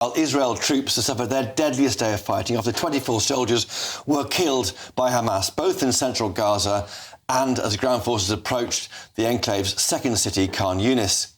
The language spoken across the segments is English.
While Israel troops have suffered their deadliest day of fighting after 24 soldiers were killed by Hamas, both in central Gaza and as ground forces approached the enclave's second city, Khan Yunis.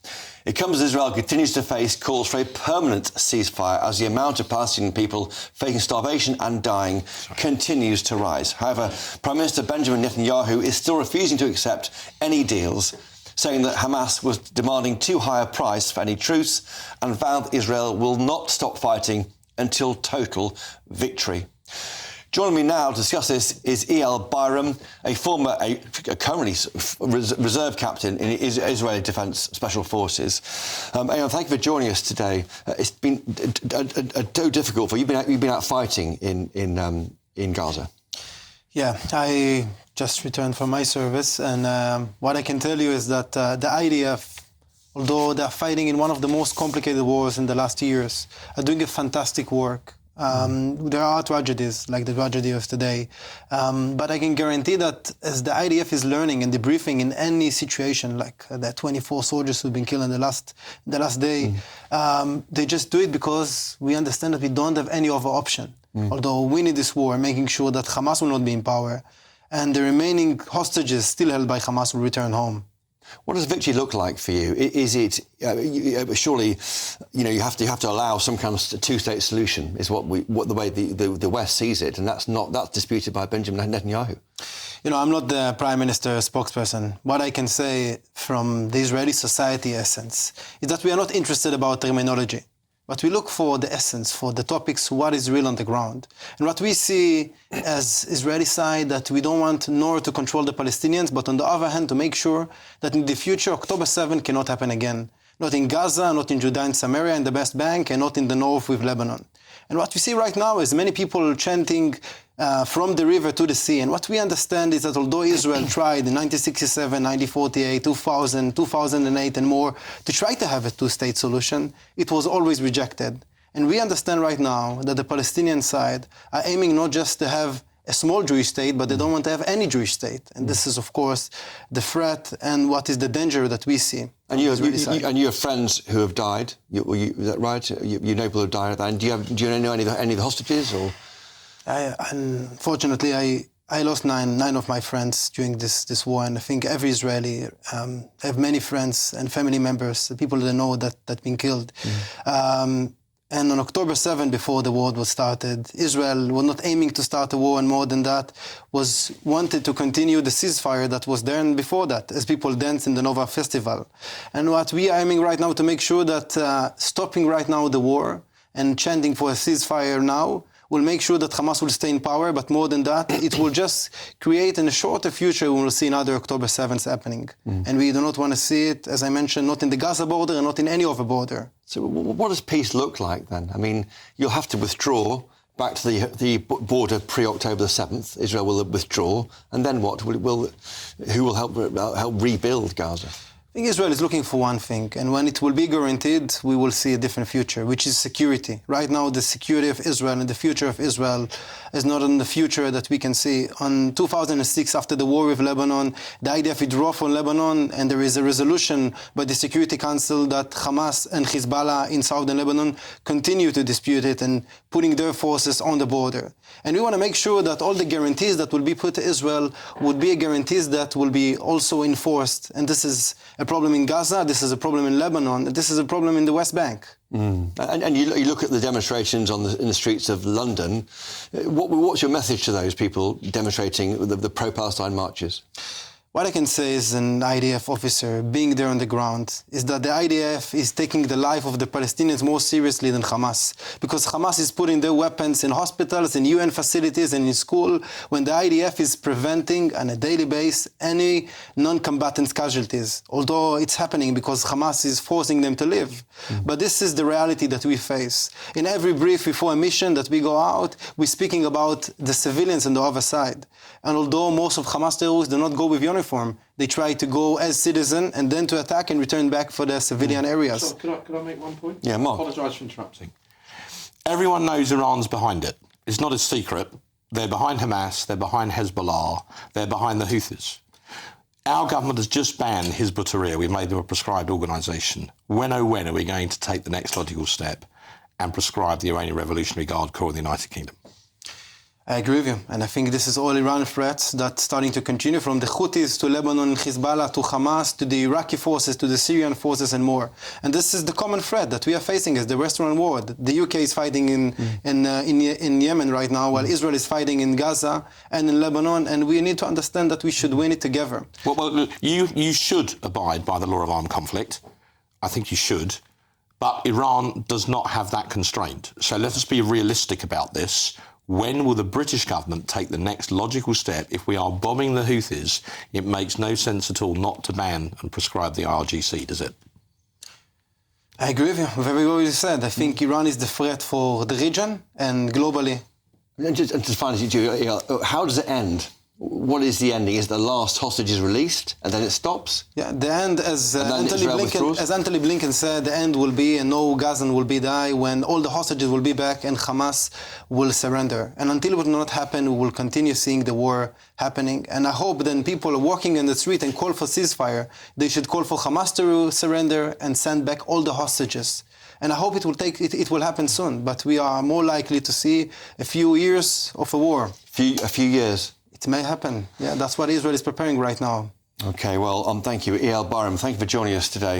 It comes as Israel continues to face calls for a permanent ceasefire as the amount of Palestinian people facing starvation and dying continues to rise. However, Prime Minister Benjamin Netanyahu is still refusing to accept any deals, saying that Hamas was demanding too high a price for any truce and vowed Israel will not stop fighting until total victory. Joining me now to discuss this is Eyal Biram, currently reserve captain in Israeli Defence Special Forces. Eyal, thank you for joining us today. It's been so difficult for you. You've been out fighting in Gaza. Yeah, I just returned from my service, and what I can tell you is that the IDF, although they're fighting in one of the most complicated wars in the last years, are doing a fantastic work. There are tragedies, like the tragedy of today, but I can guarantee that as the IDF is learning and debriefing in any situation, like the 24 soldiers who've been killed in the last day, they just do it because we understand that we don't have any other option. Although we need this war, making sure that Hamas will not be in power, and the remaining hostages still held by Hamas will return home. What does victory look like for you? Is it surely, you have to allow some kind of two-state solution? Is what the way the West sees it, and that's disputed by Benjamin Netanyahu. I'm not the Prime Minister spokesperson. What I can say from the Israeli society essence is that we are not interested about terminology. But we look for the essence, for the topics, what is real on the ground. And what we see as Israeli side, that we don't want nor to control the Palestinians, but on the other hand, to make sure that in the future, October 7 cannot happen again. Not in Gaza, not in Judea and Samaria, in the West Bank, and not in the north with Lebanon. And what we see right now is many people chanting from the river to the sea. And what we understand is that although Israel tried in 1967, 1948, 2000, 2008 and more to try to have a two-state solution, it was always rejected. And we understand right now that the Palestinian side are aiming not just to have a small Jewish state, but they don't want to have any Jewish state. And this is, of course, the threat and what is the danger that we see. And you have friends who have died. Is that right? You know people who have died. And do you know any of the hostages? Or Unfortunately, I lost nine of my friends during this war, and I think every Israeli have many friends and family members, people they know that been killed. And on October 7, before the war was started, Israel was not aiming to start a war, and more than that, wanted to continue the ceasefire that was there and before that, as people danced in the Nova Festival. And what we are aiming right now to make sure that stopping right now the war and chanting for a ceasefire now will make sure that Hamas will stay in power, but more than that, it will just create in a shorter future we will see another October 7th happening. And we do not want to see it, as I mentioned, not in the Gaza border and not in any other border. So what does peace look like then? I mean, you'll have to withdraw back to the border pre-October the 7th. Israel will withdraw, and then what? Who will help rebuild Gaza? I think Israel is looking for one thing, and when it will be guaranteed, we will see a different future, which is security. Right now, the security of Israel and the future of Israel is not in the future that we can see. On 2006, after the war with Lebanon, the IDF withdrew from Lebanon, and there is a resolution by the Security Council that Hamas and Hezbollah in southern Lebanon continue to dispute it and putting their forces on the border. And we want to make sure that all the guarantees that will be put to Israel would be guarantees that will be also enforced. And this is a problem in Gaza, this is a problem in Lebanon, this is a problem in the West Bank. And you look at the demonstrations in the streets of London. What's your message to those people demonstrating the pro-Palestine marches? What I can say as an IDF officer, being there on the ground, is that the IDF is taking the life of the Palestinians more seriously than Hamas. Because Hamas is putting their weapons in hospitals, in UN facilities, and in school, when the IDF is preventing, on a daily basis, any non-combatant casualties. Although it's happening because Hamas is forcing them to live. But this is the reality that we face. In every brief before a mission that we go out, we're speaking about the civilians on the other side. And although most of Hamas terrorists do not go with uniform, they try to go as citizen and then to attack and return back for their civilian areas. So, could I make one point? Yeah, Mark. I apologise for interrupting. Everyone knows Iran's behind it. It's not a secret. They're behind Hamas, they're behind Hezbollah, they're behind the Houthis. Our government has just banned Hizb ut-Tahrir. We've made them a proscribed organisation. When, oh when, are we going to take the next logical step and proscribe the Iranian Revolutionary Guard Corps in the United Kingdom. I agree with you, and I think this is all Iran threats that's starting to continue from the Houthis to Lebanon, Hezbollah, to Hamas, to the Iraqi forces, to the Syrian forces and more. And this is the common threat that we are facing as the Western world. The UK is fighting in Yemen right now, while Israel is fighting in Gaza and in Lebanon, and we need to understand that we should win it together. Well, you should abide by the law of armed conflict. I think you should. But Iran does not have that constraint. So let us be realistic about this. When will the British government take the next logical step? If we are bombing the Houthis, it makes no sense at all not to ban and prescribe the IRGC, does it? I agree with you. Very well said. I think Iran is the threat for the region and globally. And just finally, how does it end? What is the ending? Is the last hostage is released and then it stops? Yeah, the end, as Anthony Blinken said, the end will be, and no Gazan will be die when all the hostages will be back and Hamas will surrender. And until it will not happen, we will continue seeing the war happening. And I hope then people are walking in the street and call for ceasefire. They should call for Hamas to surrender and send back all the hostages. And I hope it will happen soon. But we are more likely to see a few years of a war. A few years. It may happen. Yeah, that's what Israel is preparing right now. Okay, well, thank you. Eyal Biram, thank you for joining us today.